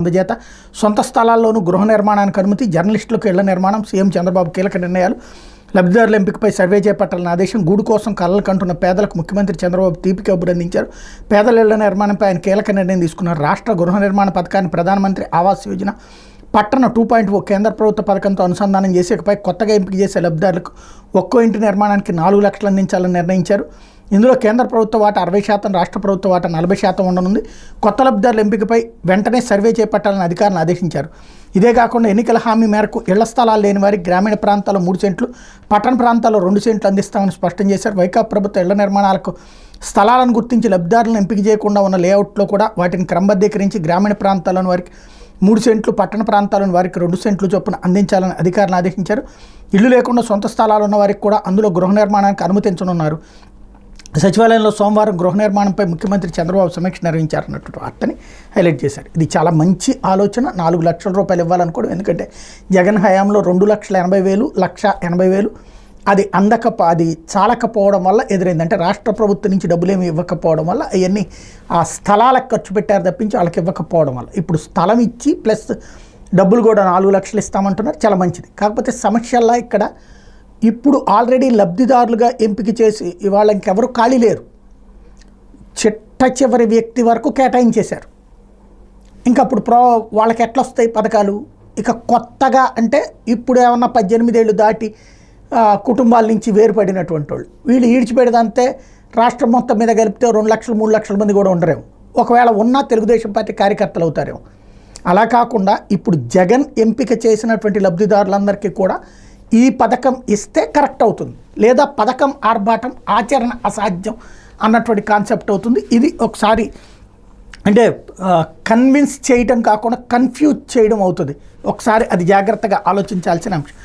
అందుచేత సొంత స్థలాల్లోనూ గృహ నిర్మాణానికి అనుమతి, జర్నలిస్టులకు ఇళ్ల నిర్మాణం, సీఎం చంద్రబాబు కీలక నిర్ణయాలు, లబ్ధిదారుల ఎంపికపై సర్వే చేపట్టాలని ఆదేశం, గూడు కోసం కలలు కంటున్న పేదలకు ముఖ్యమంత్రి చంద్రబాబు తీపి కబురు అందించారు. పేదల ఇళ్ల నిర్మాణంపై ఆయన కీలక నిర్ణయం తీసుకున్నారు. రాష్ట్ర గృహ నిర్మాణ పథకాన్ని ప్రధానమంత్రి ఆవాస్ యోజన పట్టణ 2.0 కేంద్ర ప్రభుత్వ పథకంతో అనుసంధానం చేసి ఇకపై కొత్తగా ఎంపిక చేసే లబ్ధిదారులకు ఒక్కో ఇంటి నిర్మాణానికి 4 లక్షలు అందించాలని నిర్ణయించారు. ఇందులో కేంద్ర ప్రభుత్వ వాటా 60%, రాష్ట్ర ప్రభుత్వ వాటా 40% ఉండనుంది. కొత్త లబ్ధిదారుల ఎంపికపై వెంటనే సర్వే చేపట్టాలని అధికారులను ఆదేశించారు. ఇదే కాకుండా ఎన్నికల హామీ మేరకు ఇళ్ల స్థలాలు లేని వారికి గ్రామీణ ప్రాంతాల్లో 3 సెంట్లు, పట్టణ ప్రాంతాల్లో 2 సెంట్లు అందిస్తామని స్పష్టం చేశారు. వైకాపా ప్రభుత్వ ఇళ్ల నిర్మాణాలకు స్థలాలను గుర్తించి లబ్ధిదారులను ఎంపిక చేయకుండా ఉన్న లేఅవుట్లో కూడా వాటిని క్రమబద్ధీకరించి గ్రామీణ ప్రాంతాల్లోని వారికి 3 సెంట్లు, పట్టణ ప్రాంతాల్లోని వారికి 2 సెంట్లు చొప్పున అందించాలని అధికారులను ఆదేశించారు. ఇల్లు లేకుండా సొంత స్థలాలు ఉన్న వారికి కూడా అందులో గృహ నిర్మాణానికి అనుమతించనున్నారు. సచివాలయంలో సోమవారం గృహ నిర్మాణంపై ముఖ్యమంత్రి చంద్రబాబు సమీక్ష నిర్వహించారన్నట్టు వార్తని హైలైట్ చేశారు. ఇది చాలా మంచి ఆలోచన. 4 లక్షల రూపాయలు ఇవ్వాలనుకోవడం. ఎందుకంటే జగన్ హయాంలో 2,80,000, 1,80,000 అది అది చాలకపోవడం వల్ల ఎదురైంది. అంటే రాష్ట్ర ప్రభుత్వం నుంచి డబ్బులు ఏమి ఇవ్వకపోవడం వల్ల అవన్నీ ఆ స్థలాలకు ఖర్చు పెట్టారు తప్పించి వాళ్ళకి ఇవ్వకపోవడం వల్ల ఇప్పుడు స్థలం ఇచ్చి ప్లస్ డబ్బులు కూడా 4 లక్షలు ఇస్తామంటున్నారు. చాలా మంచిది. కాకపోతే సమస్యల్లా ఇక్కడ ఇప్పుడు ఆల్రెడీ లబ్ధిదారులుగా ఎంపిక చేసి ఇవాళ ఇంకెవరు ఖాళీ లేరు. చిట్ట చివరి వ్యక్తి వరకు కేటాయించేశారు. ఇంకా అప్పుడు వాళ్ళకి ఎట్లా వస్తాయి పథకాలు? ఇక కొత్తగా అంటే ఇప్పుడు ఏమన్నా 18 ఏళ్ళు దాటి కుటుంబాల నుంచి వేరుపడినటువంటి వాళ్ళు వీళ్ళు ఈడ్చిపెడదంతే రాష్ట్రం మొత్తం మీద కలిపితే 2 లక్షలు 3 లక్షల మంది కూడా ఉండరేమో. ఒకవేళ ఉన్నా తెలుగుదేశం పార్టీ కార్యకర్తలు అవుతారేమో. అలా కాకుండా ఇప్పుడు జగన్ ఎంపిక చేసినటువంటి లబ్ధిదారులందరికీ కూడా ఈ పథకం ఇస్తే కరెక్ట్ అవుతుంది. లేదా పథకం ఆర్భాటం, ఆచరణ అసాధ్యం అన్నటువంటి కాన్సెప్ట్ అవుతుంది. ఇది ఒకసారి అంటే కన్విన్స్ చేయడం కాకుండా కన్ఫ్యూజ్ చేయడం అవుతుంది. ఒకసారి అది జాగ్రత్తగా ఆలోచించాల్సిన అంశం.